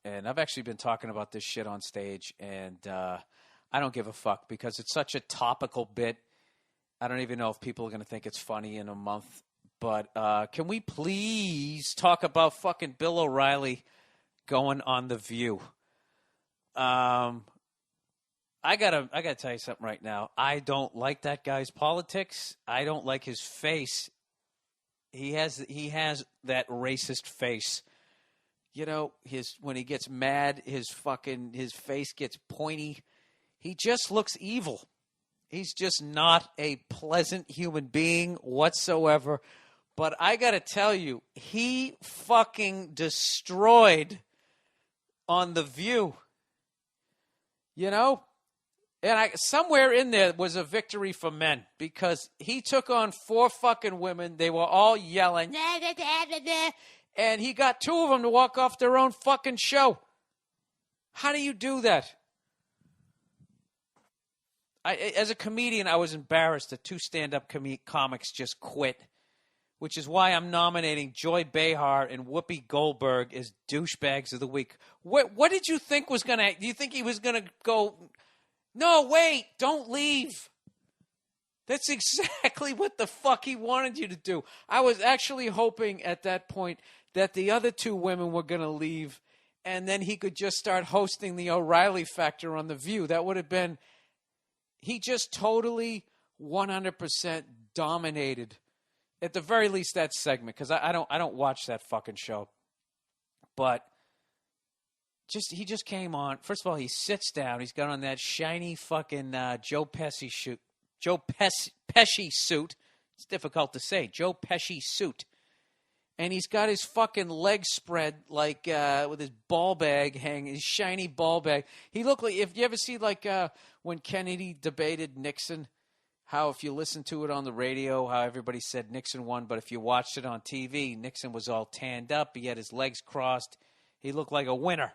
and I've actually been talking about this shit on stage, and I don't give a fuck because it's such a topical bit. I don't even know if people are going to think it's funny in a month. But can we please talk about fucking Bill O'Reilly going on The View? I gotta tell you something right now. I don't like that guy's politics. I don't like his face. He has that racist face. You know, when he gets mad, his face gets pointy. He just looks evil. He's just not a pleasant human being whatsoever. But I got to tell you, he fucking destroyed on The View. You know? And somewhere in there was a victory for men because he took on 4 fucking women. They were all yelling, nah, nah, nah, nah, nah, and he got 2 of them to walk off their own fucking show. How do you do that? As a comedian, I was embarrassed that 2 stand-up comics just quit, which is why I'm nominating Joy Behar and Whoopi Goldberg as douchebags of the week. What did you think was going to – do you think he was going to go – no, wait, don't leave. That's exactly what the fuck he wanted you to do. I was actually hoping at that point that the other 2 women were going to leave and then he could just start hosting the O'Reilly Factor on The View. That would have been – he just totally 100% dominated, at the very least, that segment because I don't watch that fucking show. But – he just came on. First of all, he sits down. He's got on that shiny fucking Joe Pesci suit. Pesci suit. It's difficult to say. Joe Pesci suit. And he's got his fucking legs spread like with his ball bag hanging, his shiny ball bag. He looked like, if you ever see like when Kennedy debated Nixon, how if you listen to it on the radio, how everybody said Nixon won, but if you watched it on TV, Nixon was all tanned up. He had his legs crossed. He looked like a winner.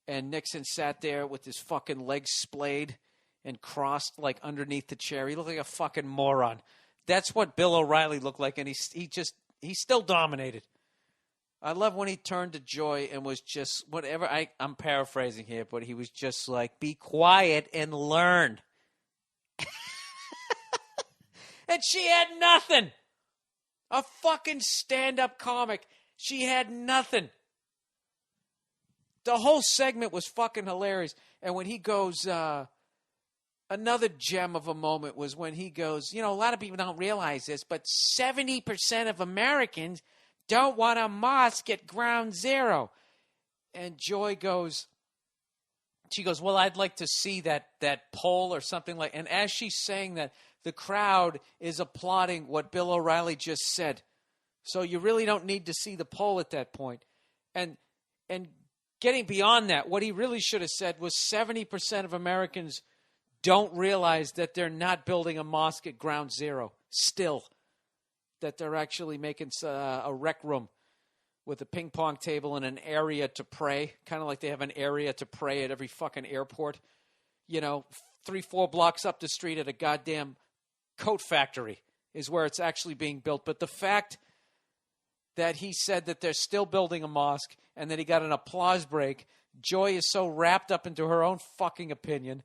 And Nixon sat there with his fucking legs splayed and crossed like underneath the chair. He looked like a fucking moron. That's what Bill O'Reilly looked like, and he still dominated. I love when he turned to Joy and was just whatever. I'm paraphrasing here, but he was just like, be quiet and learn. And she had nothing. A fucking stand-up comic. She had nothing. The whole segment was fucking hilarious. And when he goes, another gem of a moment was when he goes, you know, a lot of people don't realize this, but 70% of Americans don't want a mosque at ground zero. And Joy goes, well, I'd like to see that poll or something like, and as she's saying that, the crowd is applauding what Bill O'Reilly just said. So you really don't need to see the poll at that point. And getting beyond that, what he really should have said was 70% of Americans don't realize that they're not building a mosque at ground zero still, that they're actually making a rec room with a ping pong table and an area to pray, kind of like they have an area to pray at every fucking airport. You know, 3-4 blocks up the street at a goddamn coat factory is where it's actually being built. But the fact that he said that they're still building a mosque and that he got an applause break, Joy is so wrapped up into her own fucking opinion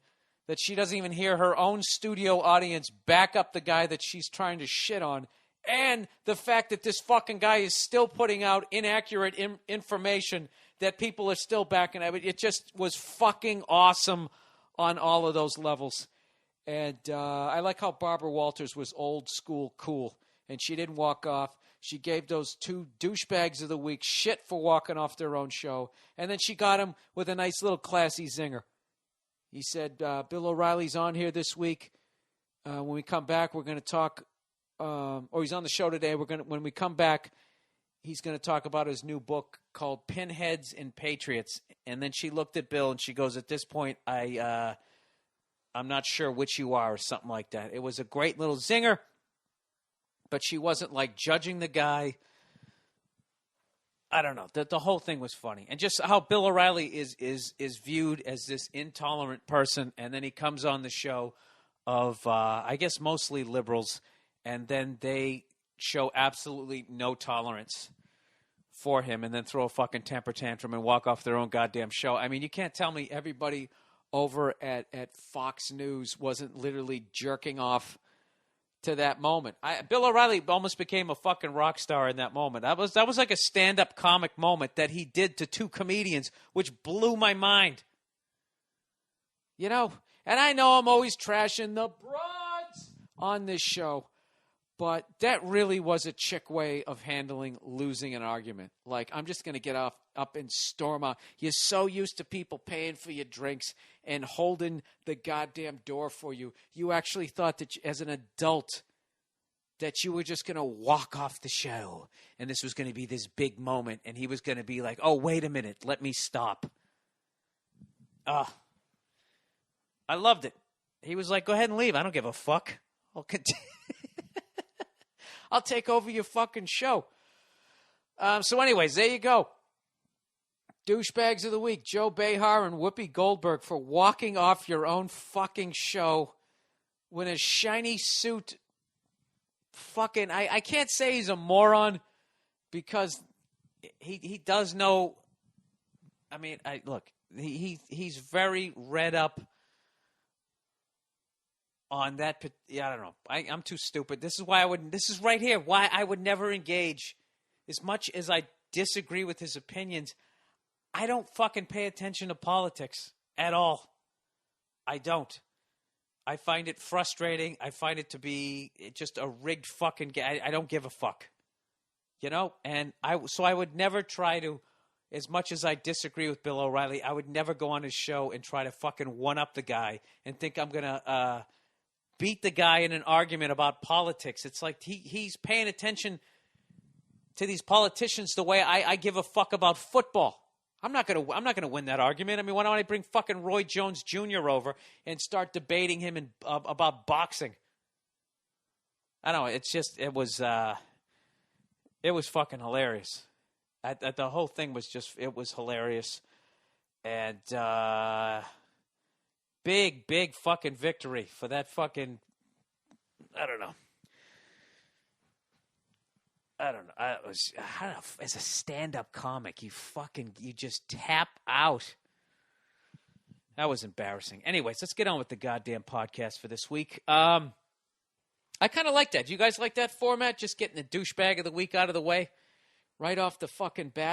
that she doesn't even hear her own studio audience back up the guy that she's trying to shit on. And the fact that this fucking guy is still putting out inaccurate information that people are still backing. It just was fucking awesome on all of those levels. And I like how Barbara Walters was old school cool. And she didn't walk off. She gave those 2 douchebags of the week shit for walking off their own show. And then she got him with a nice little classy zinger. He said, Bill O'Reilly's on here this week. When we come back, we're going to talk, or he's on the show today. When we come back, he's going to talk about his new book called Pinheads and Patriots. And then she looked at Bill and she goes, at this point, I'm not sure which you are, or something like that. It was a great little zinger. But she wasn't like judging the guy. I don't know. The whole thing was funny. And just how Bill O'Reilly is viewed as this intolerant person. And then he comes on the show of, I guess, mostly liberals. And then they show absolutely no tolerance for him and then throw a fucking temper tantrum and walk off their own goddamn show. I mean, you can't tell me everybody over at Fox News wasn't literally jerking off to that moment. Bill O'Reilly almost became a fucking rock star in that moment. That was like a stand-up comic moment that he did to two comedians, which blew my mind. You know, and I know I'm always trashing the broads on this show, but that really was a chick way of handling losing an argument. Like, I'm just going to get up and storm out. You're so used to people paying for your drinks and holding the goddamn door for you. You actually thought that as an adult that you were just going to walk off the show and this was going to be this big moment and he was going to be like, oh, wait a minute, let me stop. I loved it. He was like, go ahead and leave. I don't give a fuck. I'll continue. I'll take over your fucking show. So anyways, there you go. Douchebags of the week, Joe Behar and Whoopi Goldberg for walking off your own fucking show when a shiny suit fucking... I can't say he's a moron because he does know... I mean, look, he's very read up on that. Yeah, I don't know. I'm too stupid. This is why I wouldn't. This is right here why I would never engage. As much as I disagree with his opinions, I don't fucking pay attention to politics at all. I don't. I find it frustrating. I find it to be just a rigged fucking game. I don't give a fuck. You know? And I would never try to, as much as I disagree with Bill O'Reilly, I would never go on his show and try to fucking one-up the guy and think I'm going to beat the guy in an argument about politics. It's like he's paying attention to these politicians the way I give a fuck about football. I'm not gonna win that argument. I mean, why don't I bring fucking Roy Jones Jr. over and start debating him about boxing? I don't know. It's just it was fucking hilarious. The whole thing was was hilarious, and big fucking victory for that fucking. I don't know. I don't know. As a stand-up comic, you just tap out. That was embarrassing. Anyways, let's get on with the goddamn podcast for this week. I kind of like that. Do you guys like that format? Just getting the douchebag of the week out of the way right off the fucking bat.